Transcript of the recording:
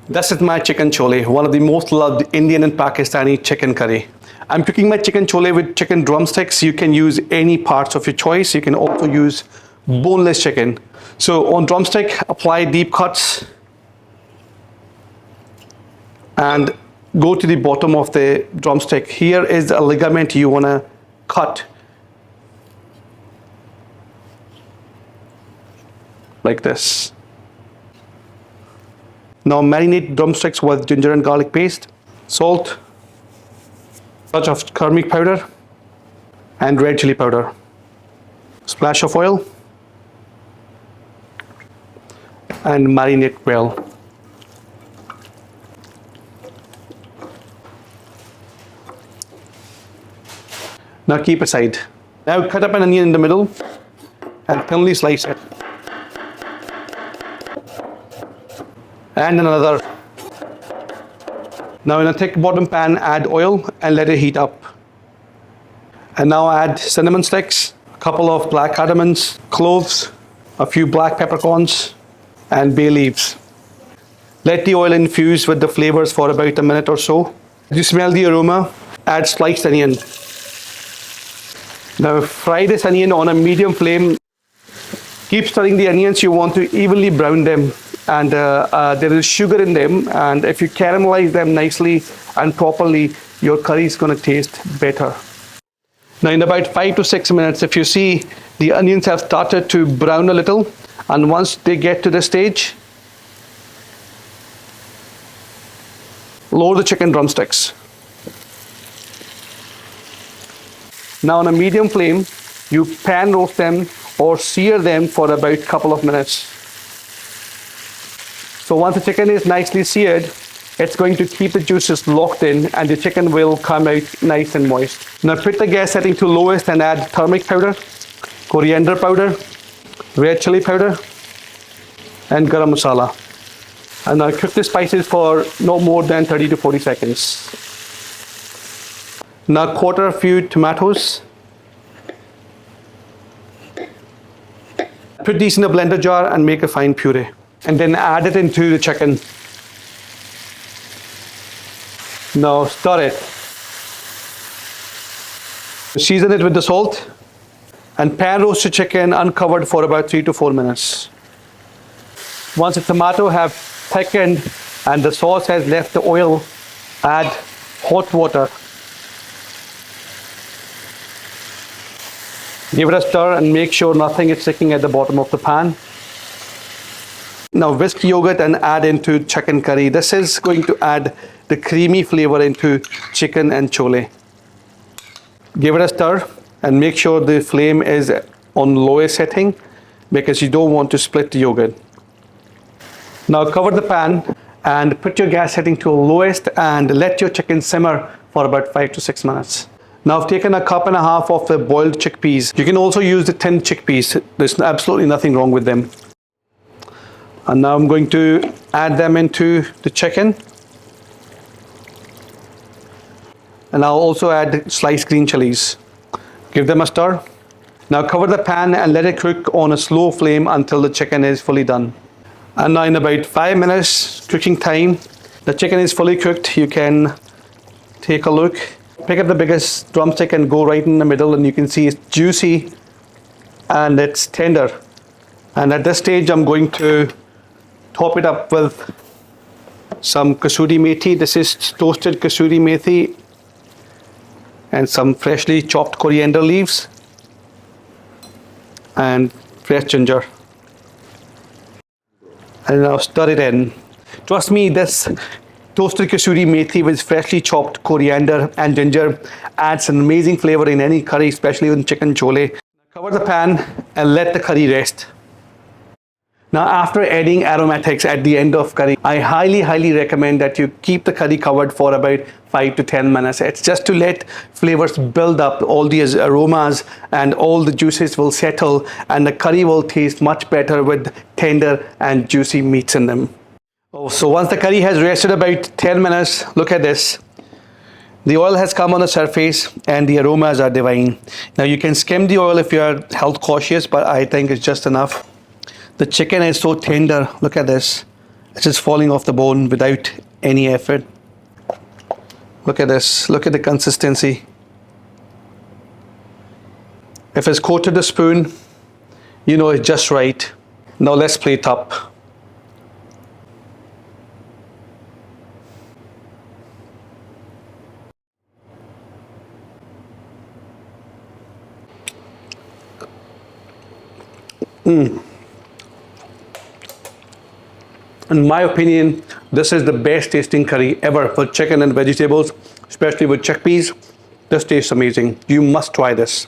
This is my chicken chole, one of the most loved Indian and Pakistani chicken curry. I'm cooking my chicken chole with chicken drumsticks. You can use any parts of your choice. You can also use boneless chicken. So on drumstick, apply deep cuts and go to the bottom of the drumstick. Here is a ligament you want to cut like this. Now marinate drumsticks with ginger and garlic paste, salt, touch of turmeric powder and red chili powder, splash of oil, and marinate well. Now keep aside. Now cut up an onion in the middle and thinly slice it. And another. Now in a thick bottom pan, add oil and let it heat up. And now add cinnamon sticks, a couple of black cardamoms, cloves, a few black peppercorns, and bay leaves. Let the oil infuse with the flavors for about a minute or so. As you smell the aroma, add sliced onion. Now fry this onion on a medium flame. Keep stirring the onions. You want to evenly brown them. And there is sugar in them, and if you caramelize them nicely and properly, your curry is going to taste better. Now in about 5 to 6 minutes, if you see the onions have started to brown a little, and once they get to this stage, lower the chicken drumsticks. Now on a medium flame, you pan roast them or sear them for about a couple of minutes. So once the chicken is nicely seared, it's going to keep the juices locked in and the chicken will come out nice and moist. Now put the gas setting to lowest and add turmeric powder, coriander powder, red chili powder, and garam masala. And now cook the spices for no more than 30 to 40 seconds. Now quarter a few tomatoes. Put these in a blender jar and make a fine puree. And then add it into the chicken. Now stir it. Season it with the salt and pan roast the chicken uncovered for about 3 to 4 minutes. Once the tomato have thickened and the sauce has left the oil, add hot water. Give it a stir and make sure nothing is sticking at the bottom of the pan. Now whisk yogurt and add into chicken curry. This is going to add the creamy flavor into chicken and chole. Give it a stir and make sure the flame is on lowest setting because you don't want to split the yogurt. Now cover the pan and put your gas setting to lowest and let your chicken simmer for about 5 to 6 minutes. Now I've taken a cup and a half of the boiled chickpeas. You can also use the tinned chickpeas. There's absolutely nothing wrong with them. And now I'm going to add them into the chicken. And I'll also add sliced green chilies. Give them a stir. Now cover the pan and let it cook on a slow flame until the chicken is fully done. And now in about 5 minutes cooking time, the chicken is fully cooked. You can take a look. Pick up the biggest drumstick and go right in the middle and you can see it's juicy and it's tender. And at this stage I'm going to top it up with some kasuri methi. This is toasted kasuri methi and some freshly chopped coriander leaves and fresh ginger. And now stir it in. Trust me, this toasted kasuri methi with freshly chopped coriander and ginger adds an amazing flavor in any curry, especially in chicken chole. Cover the pan and let the curry rest. Now after adding aromatics at the end of curry, I highly recommend that you keep the curry covered for about 5 to 10 minutes. It's just to let flavors build up, all these aromas and all the juices will settle and the curry will taste much better with tender and juicy meats in them. So once the curry has rested about 10 minutes, look at this. The oil has come on the surface and the aromas are divine. Now you can skim the oil if you are health cautious, but I think it's just enough. The chicken is so tender, look at this. It's just falling off the bone without any effort. Look at this. Look at the consistency. If it's coated the spoon, you know it's just right. Now let's plate up. In my opinion, this is the best tasting curry ever for chicken and vegetables, especially with chickpeas. This tastes amazing. You must try this.